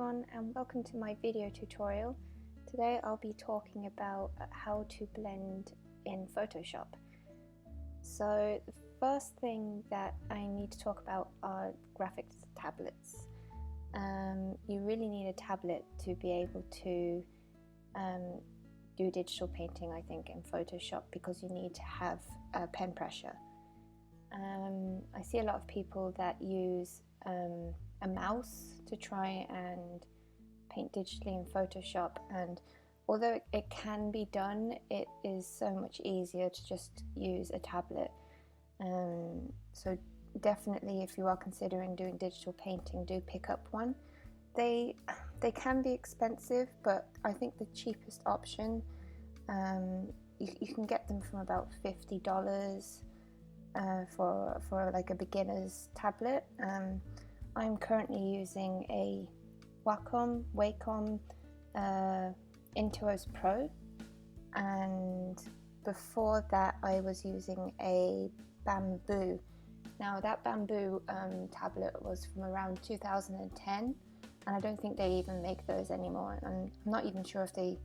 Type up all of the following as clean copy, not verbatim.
everyone, and welcome to my video tutorial. Today I'll be talking about how to blend in Photoshop. So the first thing that I need to talk about are graphics tablets. You really need a tablet to be able to do digital painting, I think, in Photoshop, because you need to have pen pressure. I see a lot of people that use a mouse to try and paint digitally in Photoshop, and although it can be done, it is so much easier to just use a tablet. So definitely, if you are considering doing digital painting, do pick up one. They can be expensive, but I think the cheapest option, you can get them from about $50 for like a beginner's tablet. I'm currently using a Wacom Intuos Pro, and before that I was using a Bamboo. Now that Bamboo tablet was from around 2010, and I don't think they even make those anymore. I'm not even sure if they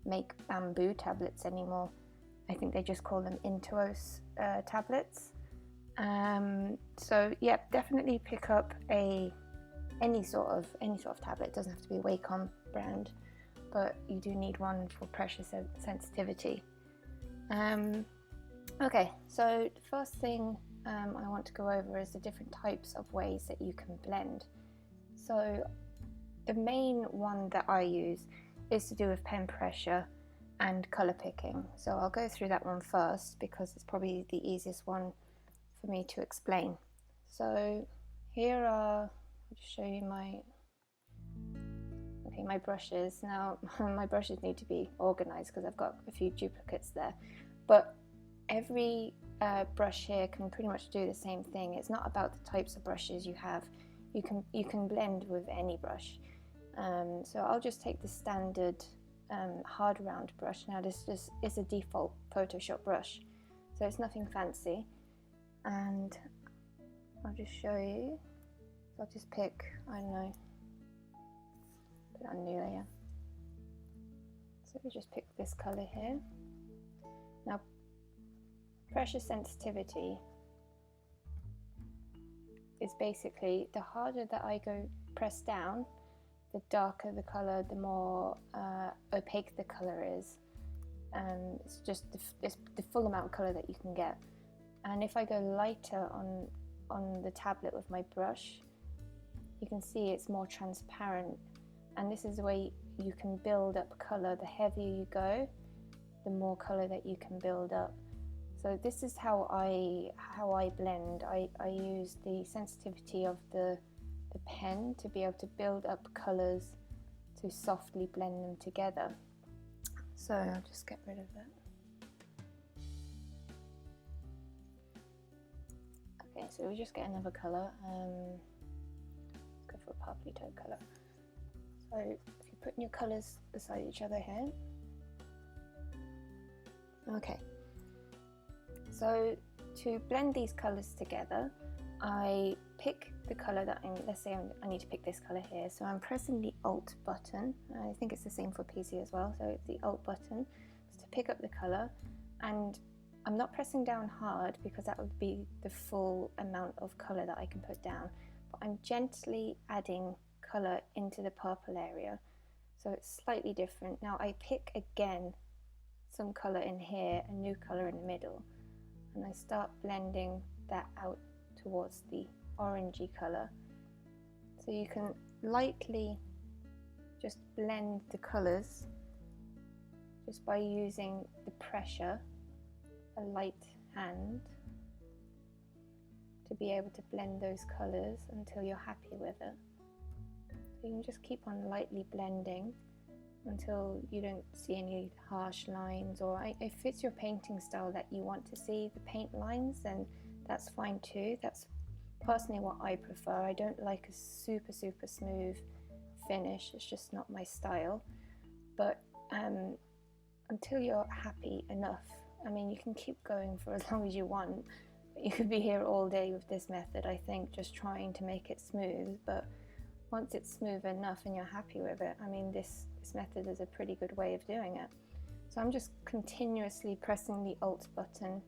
make Bamboo tablets anymore. I think they just call them Intuos tablets. So yeah, definitely pick up any sort of tablet. It doesn't have to be a Wacom brand, but you do need one for pressure sensitivity. Okay, so the first thing I want to go over is the different types of ways that you can blend. So the main one that I use is to do with pen pressure and color picking. So I'll go through that one first because it's probably the easiest one for me to explain. So here are, I'll just show you my brushes. Now my brushes need to be organized because I've got a few duplicates there, but every brush here can pretty much do the same thing. It's not about the types of brushes you have. You can blend with any brush. So I'll just take the standard hard round brush. Now this just is a default Photoshop brush, so it's nothing fancy, and I'll just show you. So I'll just pick, I don't know, put it on new layer. So we just pick this color here. Now pressure sensitivity is basically, the harder that I go press down, the darker the color, the more opaque the color is. It's just the full amount of color that you can get. And if I go lighter on the tablet with my brush, you can see it's more transparent, and this is the way you can build up color. The heavier you go, the more color that you can build up. So this is how I blend. I use the sensitivity of the pen to be able to build up colors, to softly blend them together. So I'll just get rid of that. Okay, so we just get another color. Let's go for a purpley taupe color. So if you put your colors beside each other here. Okay. So to blend these colors together, I pick the color that let's say I need to pick this color here. So I'm pressing the Alt button. I think it's the same for PC as well. So it's the Alt button to pick up the color, and I'm not pressing down hard because that would be the full amount of color that I can put down. But I'm gently adding color into the purple area, so it's slightly different. Now I pick again some color in here, a new color in the middle, and I start blending that out towards the orangey color. So you can lightly just blend the colors just by using the pressure, a light hand, to be able to blend those colors until you're happy with it. So you can just keep on lightly blending until you don't see any harsh lines, or if it's your painting style that you want to see the paint lines, then that's fine too. That's personally what I prefer. I don't like a super smooth finish. It's just not my style. But until you're happy enough, I mean, you can keep going for as long as you want. You could be here all day with this method, I think, just trying to make it smooth. But once it's smooth enough and you're happy with it, I mean, this method is a pretty good way of doing it. So I'm just continuously pressing the Alt button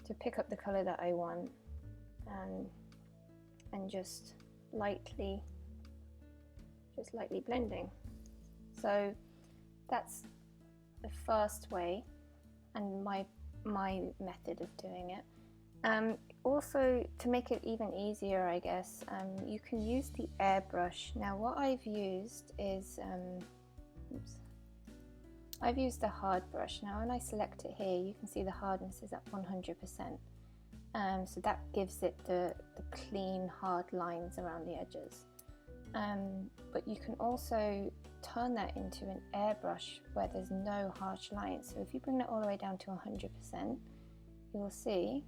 to pick up the color that I want, and just lightly blending. So that's the first way and my method of doing it. Also, to make it even easier, I guess, you can use the airbrush. Now what I've used is I've used the hard brush. Now when I select it here, you can see the hardness is at 100%. So that gives it the clean, hard lines around the edges. But you can also turn that into an airbrush where there's no harsh lines. So if you bring that all the way down to 100%, you will see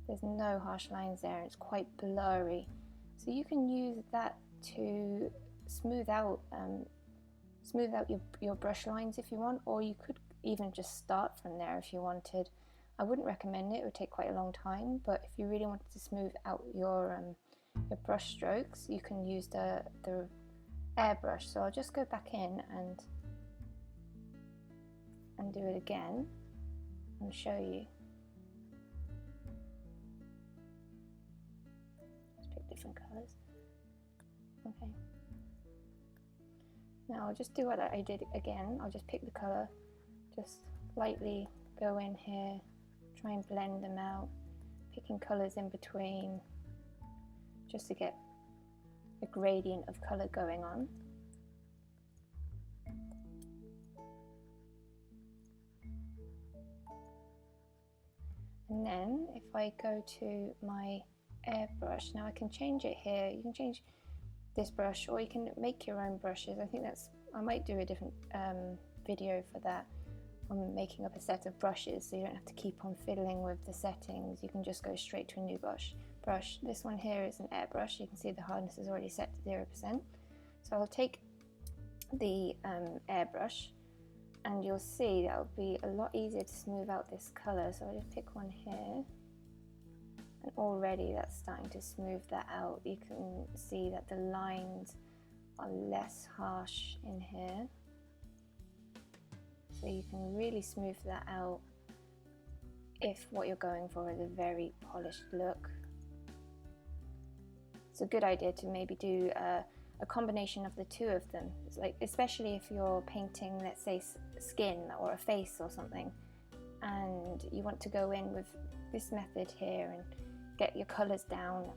there's no harsh lines there. It's quite blurry. So you can use that to smooth out your brush lines if you want, or you could even just start from there if you wanted. I wouldn't recommend it, it would take quite a long time, but if you really wanted to smooth out your brush strokes, you can use the airbrush. So I'll just go back in and do it again and show you. Let's pick different colors. Okay. Now I'll just do what I did again. I'll just pick the color, just lightly go in here, try and blend them out, picking colors in between, just to get a gradient of color going on. And then if I go to my airbrush, now I can change it here. You can change this brush, or you can make your own brushes. I think I might do a different video for that, on making up a set of brushes, so you don't have to keep on fiddling with the settings. You can just go straight to a new brush. This one here is an airbrush. You can see the hardness is already set to 0%. So I'll take the airbrush, and you'll see that'll be a lot easier to smooth out this color. So I'll just pick one here, and already that's starting to smooth that out. You can see that the lines are less harsh in here, so you can really smooth that out if what you're going for is a very polished look. It's a good idea to maybe do a combination of the two of them. It's like, especially if you're painting, let's say, skin or a face or something, and you want to go in with this method here and get your colors down,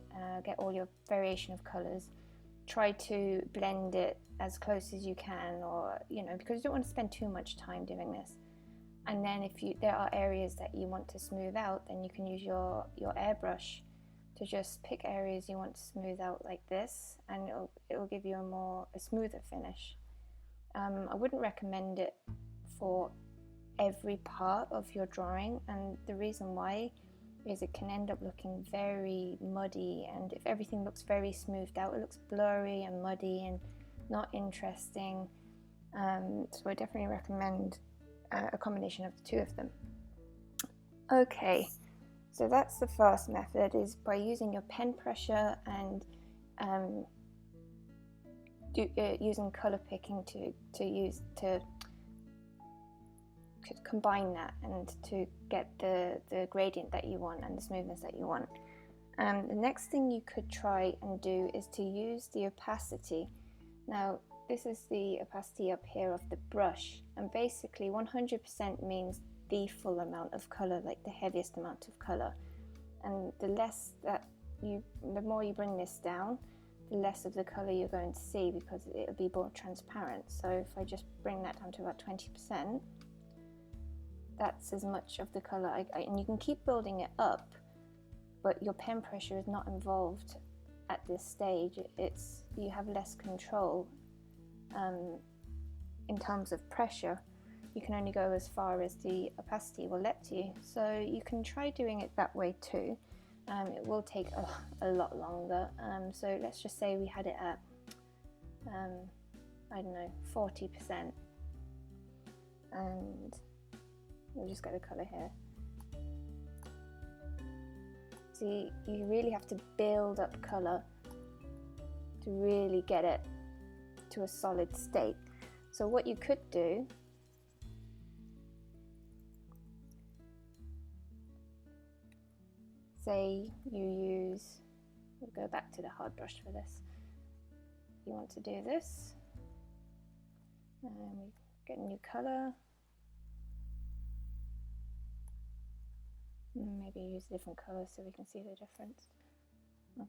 get all your variation of colors. Try to blend it as close as you can, or because you don't want to spend too much time doing this. And then if there are areas that you want to smooth out, then you can use your airbrush to just pick areas you want to smooth out like this, and it'll give you a smoother finish. I wouldn't recommend it for every part of your drawing, and the reason why is it can end up looking very muddy, and if everything looks very smoothed out, it looks blurry and muddy and not interesting. So I definitely recommend a combination of the two of them. Okay, so that's the first method, is by using your pen pressure and using color picking to combine that and to get the gradient that you want and the smoothness that you want. The next thing you could try and do is to use the opacity. Now this is the opacity up here of the brush, and basically 100% means the full amount of color, like the heaviest amount of color, and the more you bring this down, the less of the color you're going to see, because it'll be more transparent. So if I just bring that down to about 20%, that's as much of the color and you can keep building it up, but your pen pressure is not involved at this stage. You have less control in terms of pressure. You can only go as far as the opacity will let you, so you can try doing it that way too. It will take a lot longer, so let's just say we had it at I don't know, 40%, and we'll just get a colour here. See, you really have to build up colour to to really get it to a solid state. So what you could do, say you use, we'll go back to the hard brush for this. You want to do this, and we get a new color. Maybe use a different color so we can see the difference. Okay.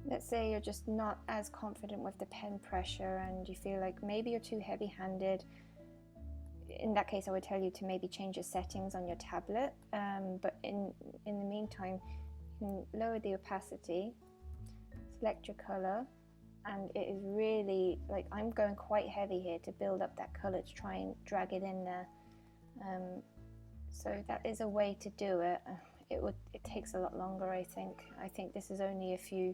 Let's say you're just not as confident with the pen pressure and you feel like maybe you're too heavy-handed. In that case, I would tell you to maybe change your settings on your tablet. But in the meantime, you can lower the opacity, select your color, and it is really, like, I'm going quite heavy here to build up that color to try and drag it in there. So that is a way to do it. It takes a lot longer, I think. I think this is only if you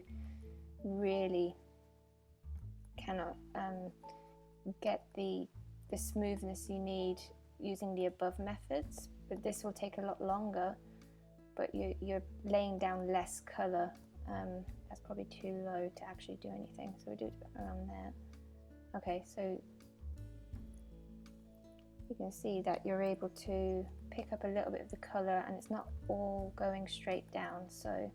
really cannot get the smoothness you need using the above methods, but this will take a lot longer, but you're laying down less color. That's probably too low to actually do anything, so we do it around there. Okay, so you can see that you're able to pick up a little bit of the color and it's not all going straight down. So,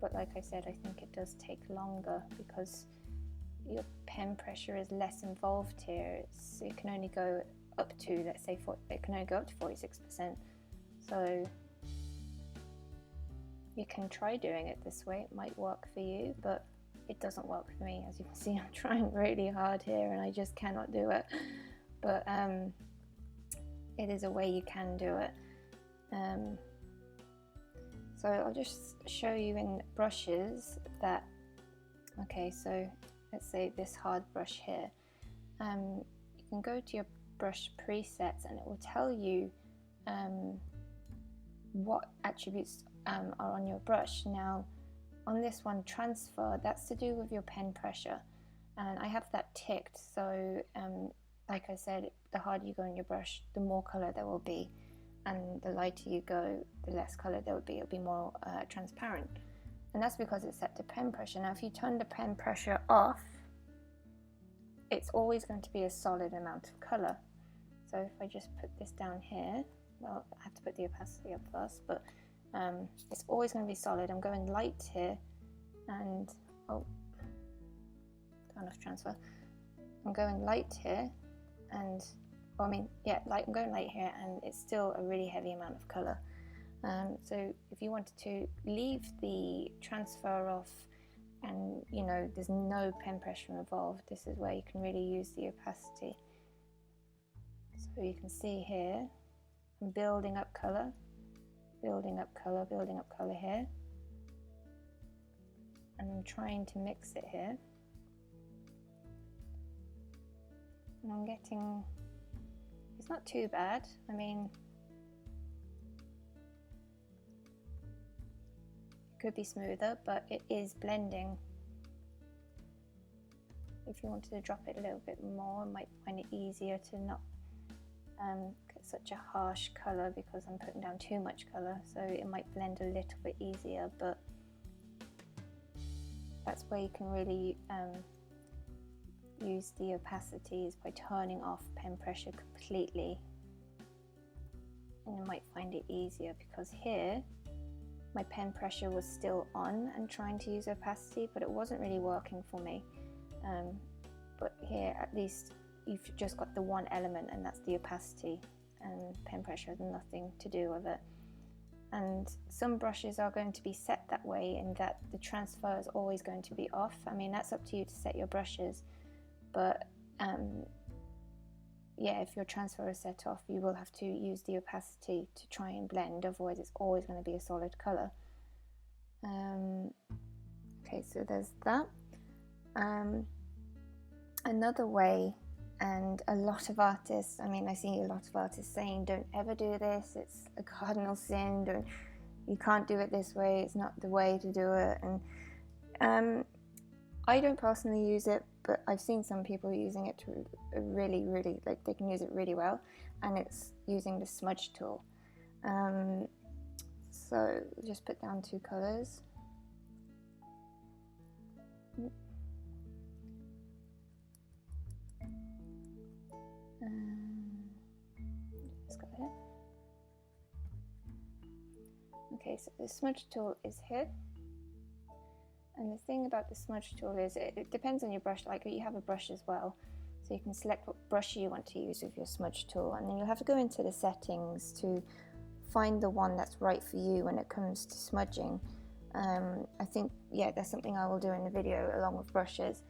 but like I said, I think it does take longer because your pen pressure is less involved here. It can only go up to, let's say, it can only go up to 46%. So you can try doing it this way. It might work for you, but it doesn't work for me. As you can see, I'm trying really hard here and I just cannot do it. But it is a way you can do it. So I'll just show you in brushes that, okay, so let's say this hard brush here. You can go to your brush presets and it will tell you what attributes are on your brush. Now, on this one, transfer, that's to do with your pen pressure, and I have that ticked. So like I said, the harder you go on your brush, the more color there will be, and the lighter you go, the less color there will be. It'll be more transparent, and that's because it's set to pen pressure. Now if you turn the pen pressure off, it's always going to be a solid amount of color. So if I just put this down here, well, I have to put the opacity up first, but it's always going to be solid. I'm going light here, and turn off transfer. I'm going light here, and I'm going light here, and it's still a really heavy amount of color. So if you wanted to leave the transfer off, and you know there's no pen pressure involved, this is where you can really use the opacity. So you can see here, I'm building up color. Building up color here, and I'm trying to mix it here, and I'm getting, it's not too bad. I mean, it could be smoother, but it is blending. If you wanted to drop it a little bit more, you might find it easier to not get such a harsh color, because I'm putting down too much color, so it might blend a little bit easier. But that's where you can really use the opacity, is by turning off pen pressure completely, and you might find it easier, because here my pen pressure was still on and trying to use opacity, but it wasn't really working for me. But here at least you've just got the one element, and that's the opacity, and pen pressure has nothing to do with it. And some brushes are going to be set that way, in that the transfer is always going to be off. I mean, that's up to you to set your brushes, but yeah, if your transfer is set off, you will have to use the opacity to try and blend, otherwise it's always going to be a solid color. Okay, so there's that. Another way, and a lot of artists, I mean, I see a lot of artists saying, don't ever do this, it's a cardinal sin, you can't do it this way, it's not the way to do it. And I don't personally use it, but I've seen some people using it to really, like, they can use it really well, and it's using the Smudge Tool. So just put down 2 colours. Just got it. Okay, so the smudge tool is here. And the thing about the smudge tool is it depends on your brush. Like, you have a brush as well, so you can select what brush you want to use with your smudge tool, and then you'll have to go into the settings to find the one that's right for you when it comes to smudging. I think, yeah, that's something I will do in the video along with brushes,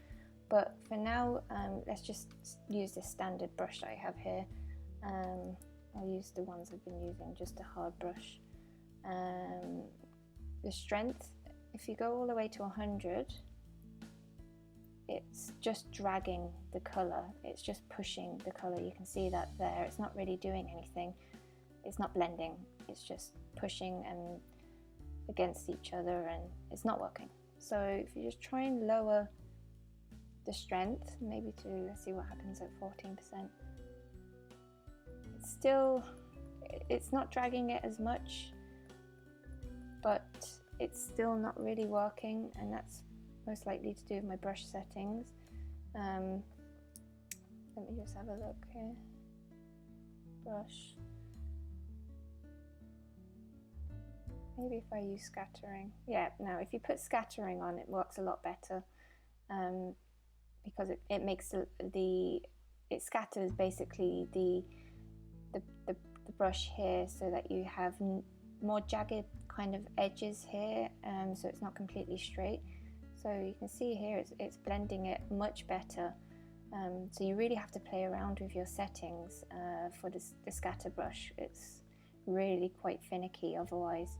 but for now let's just use this standard brush that I have here. I'll use the ones I've been using, just a hard brush. The strength, if you go all the way to 100, it's just dragging the colour, it's just pushing the colour. You can see that there, it's not really doing anything, it's not blending, it's just pushing and against each other, and it's not working. So if you just try and lower the strength, maybe to, let's see what happens at 14%. It's not dragging it as much, but it's still not really working, and that's most likely to do with my brush settings. Let me just have a look here. Brush. Maybe if I use scattering. Yeah, no, if you put scattering on, it works a lot better, because it makes it scatters basically the brush here, so that you have more jagged kind of edges here, so it's not completely straight. So you can see here it's blending it much better. So you really have to play around with your settings for the scatter brush. It's really quite finicky otherwise.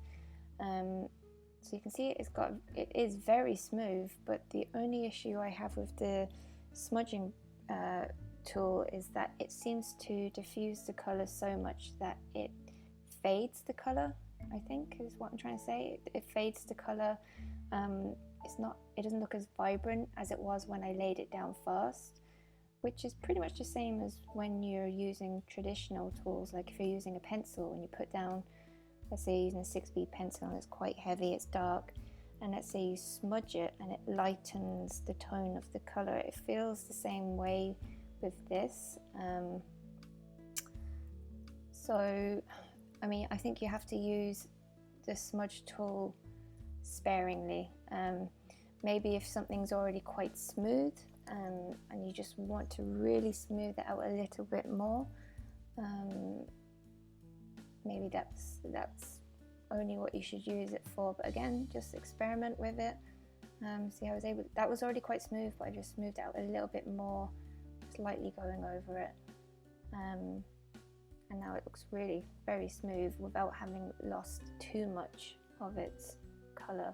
So you can see it is very smooth, but the only issue I have with the smudging tool is that it seems to diffuse the colour so much that it fades the colour, I think is what I'm trying to say. It fades the colour. It doesn't look as vibrant as it was when I laid it down first, which is pretty much the same as when you're using traditional tools. Like if you're using a pencil, when you put down, let's say you're using a 6B pencil and it's quite heavy, it's dark, and let's say you smudge it and it lightens the tone of the colour. It feels the same way with this. So I mean, I think you have to use the smudge tool sparingly. Maybe if something's already quite smooth and you just want to really smooth it out a little bit more, maybe that's only what you should use it for. But again, just experiment with it. See, that was already quite smooth, but I just smoothed it out a little bit more, slightly going over it. And now it looks really very smooth without having lost too much of its colour.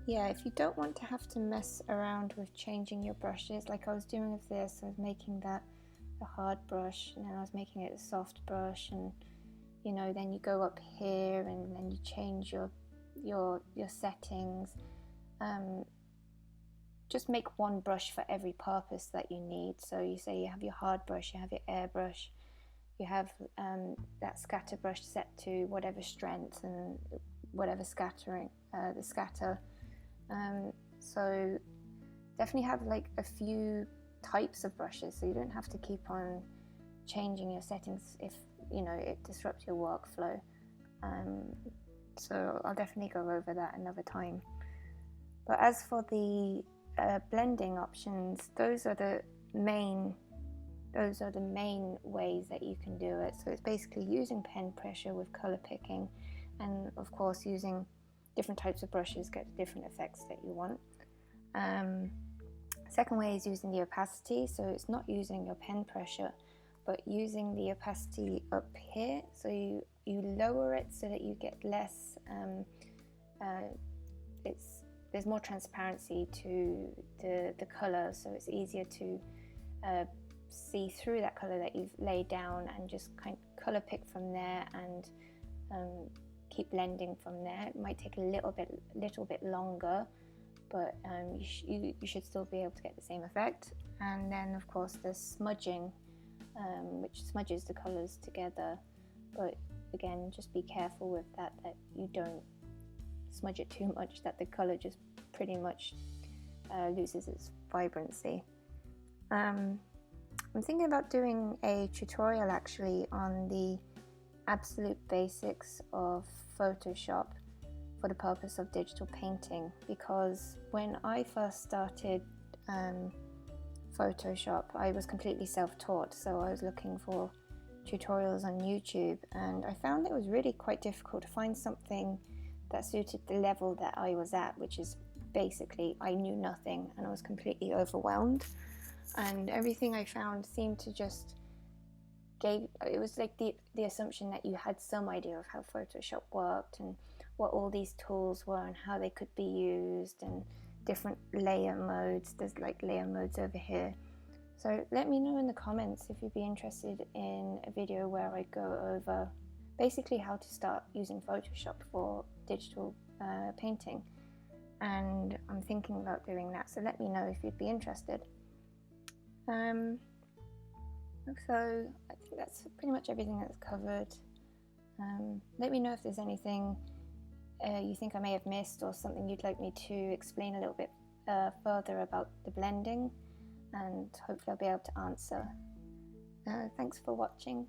Yeah, if you don't want to have to mess around with changing your brushes, like I was doing with this, I was making that a hard brush, and then I was making it a soft brush, and you know, then you go up here and then you change your settings. Just make one brush for every purpose that you need. So you say you have your hard brush, you have your airbrush, you have that scatter brush set to whatever strength and whatever scattering, the scatter. So definitely have like a few types of brushes, so you don't have to keep on changing your settings if you know it disrupts your workflow. So I'll definitely go over that another time. But as for the blending options, those are the main ways that you can do it. So it's basically using pen pressure with color picking, and of course using different types of brushes get the different effects that you want. Second way is using the opacity. So it's not using your pen pressure, but using the opacity up here. So you lower it so that you get less, there's more transparency to the colour, so it's easier to see through that colour that you've laid down, and just kind of colour pick from there and keep blending from there. It might take a little bit longer, but you should still be able to get the same effect. And then of course the smudging which smudges the colours together, but again, just be careful with that you don't smudge it too much, that the colour just pretty much loses its vibrancy. I'm thinking about doing a tutorial actually on the absolute basics of Photoshop for the purpose of digital painting, because when I first started Photoshop, I was completely self-taught, so I was looking for tutorials on YouTube, and I found it was really quite difficult to find something that suited the level that I was at, which is basically I knew nothing and I was completely overwhelmed, and everything I found seemed to just it was like the assumption that you had some idea of how Photoshop worked and what all these tools were and how they could be used, and different layer modes. There's like layer modes over here. So let me know in the comments if you'd be interested in a video where I go over basically how to start using Photoshop for digital painting, and I'm thinking about doing that, so let me know if you'd be interested. So I think that's pretty much everything that's covered. Let me know if there's anything you think I may have missed, or something you'd like me to explain a little bit further about the blending, and hopefully I'll be able to answer. Thanks for watching.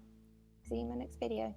See you in my next video.